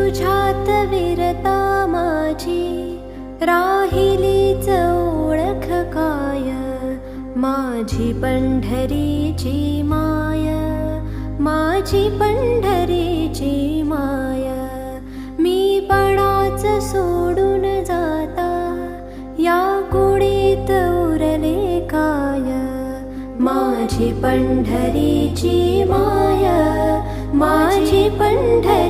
तुझ्यात विरता माझी राहिलीच ओळख काय, माझी पंढरीची माय, माझी पंढरीची माय. मी पणाच सोडून जाता या कुडीत उरले काय, माझी पंढरीची माय, माझी पंढरी